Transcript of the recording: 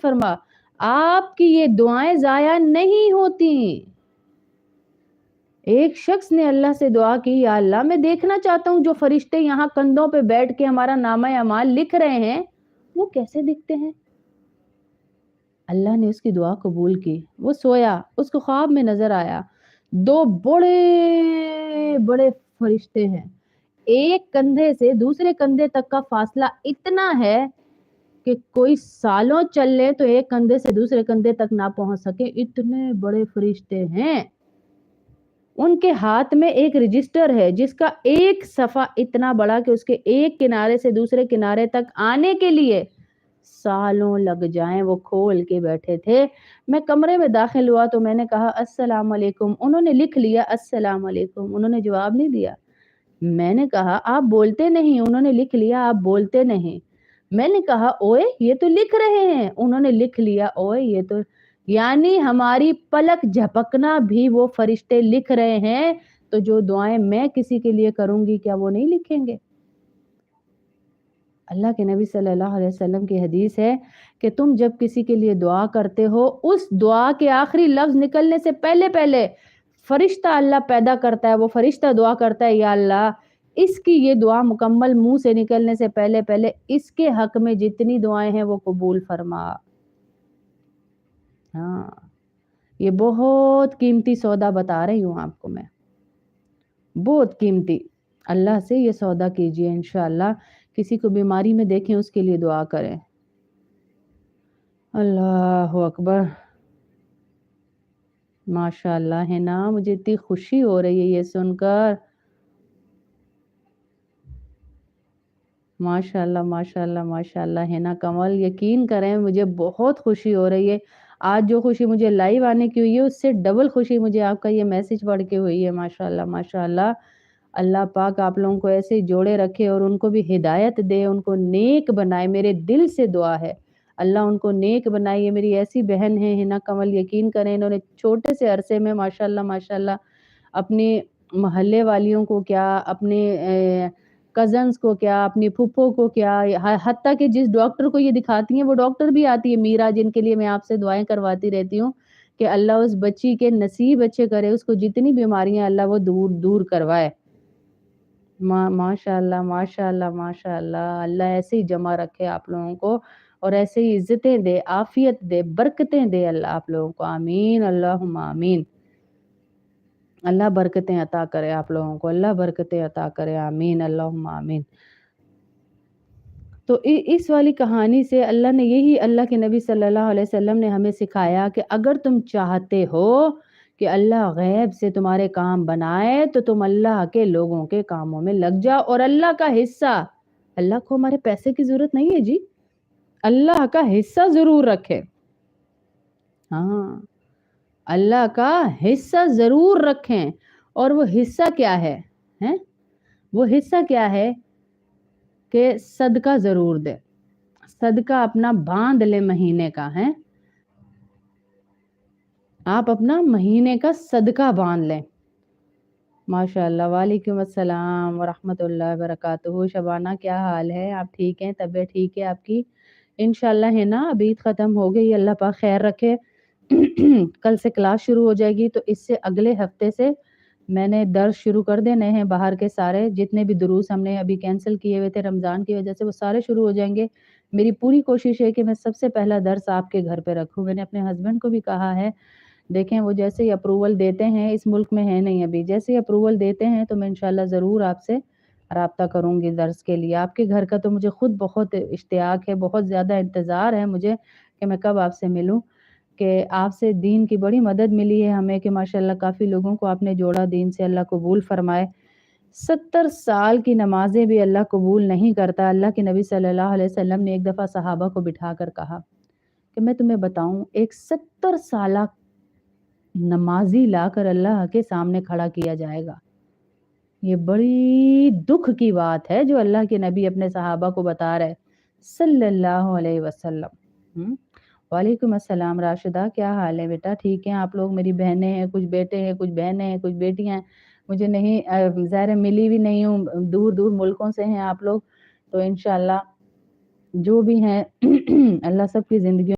فرما آپ کی یہ دعائیں ضائع نہیں ہوتی۔ ایک شخص نے اللہ سے دعا کی، یا اللہ میں دیکھنا چاہتا ہوں جو فرشتے یہاں کندھوں پہ بیٹھ کے ہمارا نامہ اعمال لکھ رہے ہیں وہ کیسے دکھتے ہیں۔ اللہ نے اس کی دعا قبول کی، وہ سویا، اس کو خواب میں نظر آیا 2 بڑے بڑے فرشتے ہیں، ایک کندھے سے دوسرے کندھے تک کا فاصلہ اتنا ہے کہ کوئی سالوں چل لے تو ایک کندھے سے دوسرے کندھے تک نہ پہنچ سکے، اتنے بڑے فرشتے ہیں۔ ان کے ہاتھ میں ایک رجسٹر ہے جس کا ایک صفحہ اتنا بڑا کہ اس کے ایک کنارے سے دوسرے کنارے تک آنے کے لیے سالوں لگ جائیں، وہ کھول کے بیٹھے تھے۔ میں کمرے میں داخل ہوا تو میں نے کہا السلام علیکم، انہوں نے لکھ لیا السلام علیکم، انہوں نے جواب نہیں دیا۔ میں نے کہا آپ بولتے نہیں، انہوں نے لکھ لیا آپ بولتے نہیں۔ میں نے کہا اوئے یہ تو لکھ رہے ہیں، انہوں نے لکھ لیا اوئے یہ تو، یعنی ہماری پلک جھپکنا بھی وہ فرشتے لکھ رہے ہیں، تو جو دعائیں میں کسی کے لیے کروں گی کیا وہ نہیں لکھیں گے؟ اللہ کے نبی صلی اللہ علیہ وسلم کی حدیث ہے کہ تم جب کسی کے لیے دعا کرتے ہو اس دعا کے آخری لفظ نکلنے سے پہلے پہلے فرشتہ اللہ پیدا کرتا ہے، وہ فرشتہ دعا کرتا ہے یا اللہ اس کی یہ دعا مکمل منہ سے نکلنے سے پہلے پہلے اس کے حق میں جتنی دعائیں ہیں وہ قبول فرما۔ ہاں یہ بہت قیمتی سودا بتا رہی ہوں آپ کو میں، بہت قیمتی۔ اللہ سے یہ سودا کیجئے انشاءاللہ، کسی کو بیماری میں دیکھیں اس کے لیے دعا کریں۔ اللہ اکبر، ماشاءاللہ ہے نا، مجھے اتنی خوشی ہو رہی ہے یہ سن کر، ماشاءاللہ ماشاءاللہ ماشاءاللہ ہے نا کمل، یقین کریں مجھے بہت خوشی ہو رہی ہے۔ آج جو خوشی مجھے لائیو آنے کی ہوئی ہے اس سے ڈبل خوشی مجھے آپ کا یہ میسج پڑھ کے ہوئی ہے، ماشاءاللہ ماشاءاللہ۔ اللہ پاک آپ لوگوں کو ایسے جوڑے رکھے اور ان کو بھی ہدایت دے، ان کو نیک بنائے، میرے دل سے دعا ہے اللہ ان کو نیک بنائے۔ یہ میری ایسی بہن ہے ہنا کمل، یقین کریں انہوں نے چھوٹے سے عرصے میں ماشاءاللہ ماشاءاللہ اپنے محلے والیوں کو کیا، اپنے کزنز کو کیا، اپنی پھپھو کو کیا، حتیٰ کہ جس ڈاکٹر کو یہ دکھاتی ہیں وہ ڈاکٹر بھی آتی ہے میرا، جن کے لیے میں آپ سے دعائیں کرواتی رہتی ہوں کہ اللہ اس بچی کے نصیب اچھے کرے، اس کو جتنی بیماریاں اللہ وہ دور دور کروائے۔ ماشاءاللہ ماشاءاللہ ماشاءاللہ، اللہ ایسے ہی جمع رکھے آپ لوگوں کو اور ایسے ہی عزتیں دے، عافیت دے، برکتیں دے اللہ آپ لوگوں کو، آمین اللہم آمین۔ اللہ برکتیں عطا کرے آپ لوگوں کو، اللہ برکتیں عطا کرے، آمین اللہم آمین۔ تو اس والی کہانی سے اللہ نے یہی، اللہ کے نبی صلی اللہ علیہ وسلم نے ہمیں سکھایا کہ اگر تم چاہتے ہو کہ اللہ غیب سے تمہارے کام بنائے تو تم اللہ کے لوگوں کے کاموں میں لگ جاؤ، اور اللہ کا حصہ، اللہ کو ہمارے پیسے کی ضرورت نہیں ہے جی، اللہ کا حصہ ضرور رکھے، ہاں اللہ کا حصہ ضرور رکھیں۔ اور وہ حصہ کیا ہے؟ وہ حصہ کیا ہے کہ صدقہ ضرور دے، صدقہ اپنا باندھ لے مہینے کا ہے، آپ اپنا مہینے کا صدقہ باندھ لیں۔ ماشاءاللہ، وعلیکم السلام ورحمۃ اللہ وبرکاتہ۔ شبانہ کیا حال ہے؟ آپ ٹھیک ہیں؟ طبیعت ٹھیک ہے آپ کی؟ انشاءاللہ ہے نا، اب عید ختم ہو گئی، اللہ پاک خیر رکھے۔ کل سے کلاس شروع ہو جائے گی، تو اس سے اگلے ہفتے سے میں نے درس شروع کر دینے ہیں، باہر کے سارے جتنے بھی دروس ہم نے ابھی کینسل کیے ہوئے تھے رمضان کی وجہ سے، وہ سارے شروع ہو جائیں گے۔ میری پوری کوشش ہے کہ میں سب سے پہلا درس آپ کے گھر پہ رکھوں۔ میں نے اپنے ہسبینڈ کو بھی کہا ہے، دیکھیں وہ جیسے ہی اپروول دیتے ہیں، اس ملک میں ہے نہیں ابھی، جیسے ہی اپروول دیتے ہیں تو میں انشاءاللہ ضرور آپ سے رابطہ کروں گی درس کے لیے۔ آپ کے گھر کا تو مجھے خود بہت اشتیاق ہے، بہت زیادہ انتظار ہے مجھے کہ میں کب آپ سے ملوں، کہ آپ سے دین کی بڑی مدد ملی ہے ہمیں، کہ ماشاءاللہ کافی لوگوں کو آپ نے جوڑا دین سے، اللہ قبول فرمائے۔ 70 سال کی نمازیں بھی اللہ قبول نہیں کرتا۔ اللہ کے نبی صلی اللہ علیہ وسلم نے ایک دفعہ صحابہ کو بٹھا کر کہا کہ میں تمہیں بتاؤں، ایک 70 سالہ نمازی لا کر اللہ کے سامنے کھڑا کیا جائے گا، یہ بڑی دکھ کی بات ہے جو اللہ کے نبی اپنے صحابہ کو بتا رہے صلی اللہ علیہ وسلم۔ وعلیکم السلام راشدہ، کیا حال ہے بیٹا؟ ٹھیک ہیں آپ لوگ؟ میری بہنیں ہیں، کچھ بیٹے ہیں، کچھ بہنیں ہیں، کچھ بیٹیاں ہیں، مجھے نہیں ظاہر ملی بھی نہیں ہوں، دور دور ملکوں سے ہیں آپ لوگ، تو انشاءاللہ جو بھی ہیں اللہ سب کی زندگی